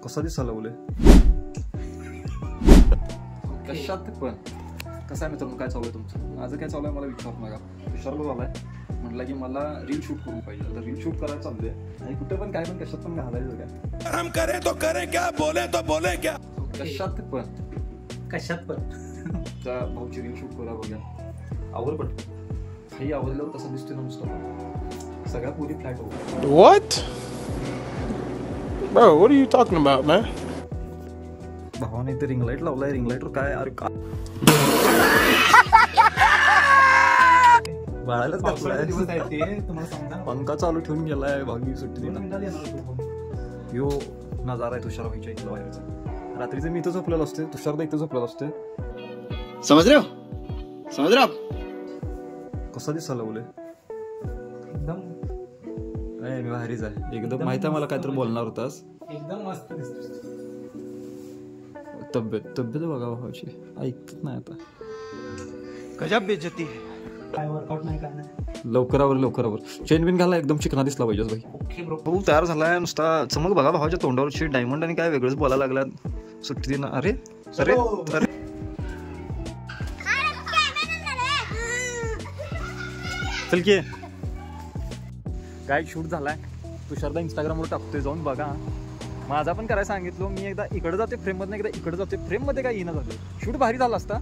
कसा दिसायला बोले कशात पण कसं आहे मित्रांनो, काय चालू आहे तुमचं? माझं काय चालू आहे मला विचारू नका. विचारलो झालाय म्हटलं की मला रील शूट करून पाहिजे. आता रील शूट करायला चाललंय आणि कुठे पण काय पण कशात पण घालायचं काय. हम करे तो करे क्या, बोले तो बोले क्या. कशात पण त्या भाऊची रील शूट करा बघा. आवर पण काही आवडल्यावर तसं दिसतोय ना नुसतं. सगळ्या पुरी फ्लॅट होतं. What? Bro, what are you talking about, man? भावाने इथे रिंग लाईट लावलाय. रिंग लाईटवर काय अरे का बाळालाच घातलाय. पंखा चालू ठेवून गेलाय. भागी सुट्टी यो नजारा आहे तुषार भाईच्या इथला बाहेरचा. रात्रीचं मी इथं झोपलेलो असते, तुषारदा इथं झोपलेलो असते. समझ रहे हो? कसा दिसायला बोले एकदम मी बाहेरच आहे एकदम. माहित आहे मला काहीतरी बोलणार होतास. एकदम मस्त दिसतो. तब्येत बघा भावाची ऐकत नाही आता. गजब बेइज्जती है. काय वर्कआउट नाही काय नाही. लवकरावर चेन बिन घाला. एकदम चिकना दिसला पाहिजे भाई. Okay bro. भाऊ तयार झालाय. नुसता चमक बघा भावाच्या तोंडावरची. डायमंड आणि काय वेगळंच बोलायला लागल्यात. सुट्टी दिन अरे अरे अरे चल की काय शूट झालाय. तुषारदा इंस्टाग्रामवर टाकतोय, जाऊन बघा. माझा पण करायला सांगितलं. मी एकदा इकडे जाते फ्रेम मध्ये, एकदा इकडे जाते फ्रेम मध्ये. काय येणं झालं. शूट भारी झाला असता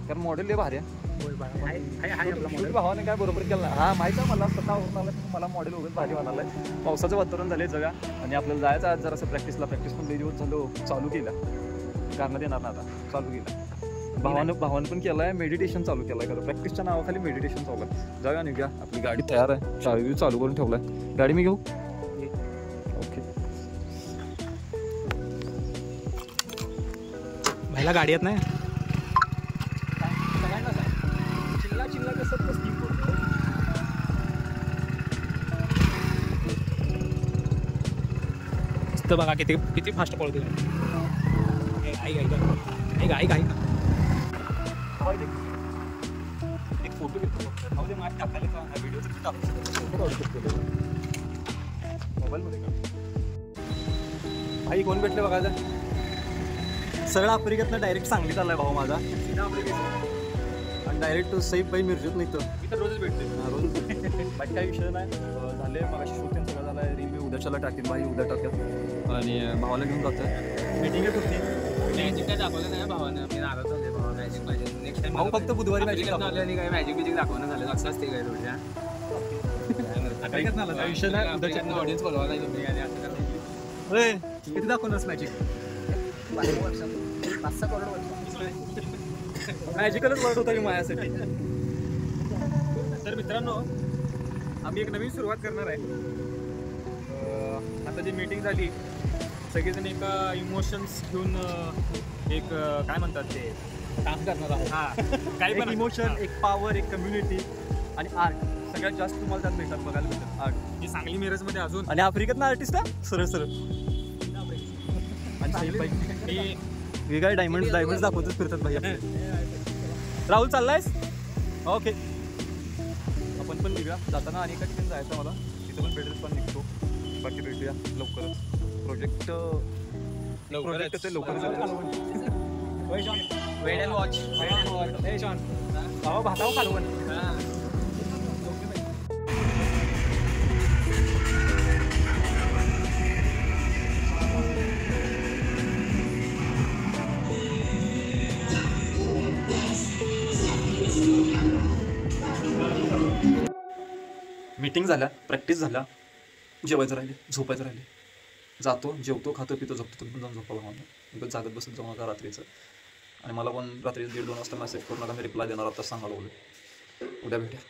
कारण मॉडेल लय भारी आहे. शूट भावाने काय बरोबर केला. हा माहिती आहे मला. स्वतःवरून आलं मला मॉडेल वगैरे भारी म्हणालाय. पावसाचं वातावरण झालंय जगा आणि आपल्याला जायचं आज जरासं प्रॅक्टिस पण लई दिवस झालो चालू केला. करण्यात येणार ना आता. चालू केला भावानं पण केलाय. मेडिटेशन चालू केलाय. खरं प्रॅक्टिसच्या नावाखाली मेडिटेशन चालू आहे. जाऊया निघूया. आपली गाडी तयार आहे. चावी चालू करून ठेवलाय. गाडी मी घेऊ. ओके भाईला गाडी येत नाही. चिल्ला कसं स्कीम करतो. मस्त बघा किती फास्ट पळतो. आई एक फोटो घेतो. व्हिडिओ मोबाईलमध्ये का भाई कोण भेटले बघा. सगळं आफ्रिकेतनं डायरेक्ट सांगलीत आलाय भाऊ माझा. आणि डायरेक्ट सईब भाई मिरजेत नाही तर मी तर रोजच भेटते. रोज बाकी काही विषय नाही झाले. मगाशी शूट त्यांचं सगळं झालं. रील मी उद्याच्याला टाकेन भाई. उद्या टाकेन आणि भावाला घेऊन जातोय. मीटिंग येत होती. मॅजिक काय दाखवलं नाही भावानं. मी नाराज झाले भावा. मॅजिक पाहिजे नेक्स्ट टाइम. भाऊ फक्त बुधवारी मॅजिक आणि काय मॅजिक दाखवणं झालं. असं असते काय थोड्या विषय नाही. उद्याच्या ऑडियन्स बोलवा नाही तुम्ही आणि असं काय किती दाखवणार मॅजिक. 5-6 करोड मॅजिकलच वर्ड होता की माझ्यासाठी. तर मित्रांनो आम्ही एक नवीन सुरुवात करणार आहे. आता जी मीटिंग झाली सगळेजण एका इमोशन्स घेऊन एक काय म्हणतात ते काम करणार आहोत. हां काही पण इमोशन, एक पॉवर, एक कम्युनिटी आणि आर्ट. सगळ्यात जास्त तुम्हाला त्यात भेटतात बघायला भेटतात आर्ट. ही सांगली मिरजमध्ये अजून आणि आफ्रिकेतनं आर्टिस्ट आहे सरळ ही हे काय डायमंड दाखवतच फिरतात भाई. राहुल चाललायस. ओके आपण पण निघूया. जाताना आणि एका ठिकाणी जायचं मला. तिथं पण भेटेल पण निघतो. बाकी भेटूया लवकरच. प्रोजेक्ट ते लवकरच. Weight and watch. भाताव कालवण. मीटिंग झाल्या, प्रॅक्टिस झाल्या, जेवायचं राहिले, झोपायचं राहिले. जातो, जेवतो, खातो, पितो, झोपतो. तुम्ही पण जाऊन झोपायला मला जागत बसत जाऊ नका रात्रीचं. आणि मला पण रात्री 1:30-2 वाजता मेसेज करू नका. मी रिप्लाय देणार आता सांगायला बोलू. उद्या भेटूया.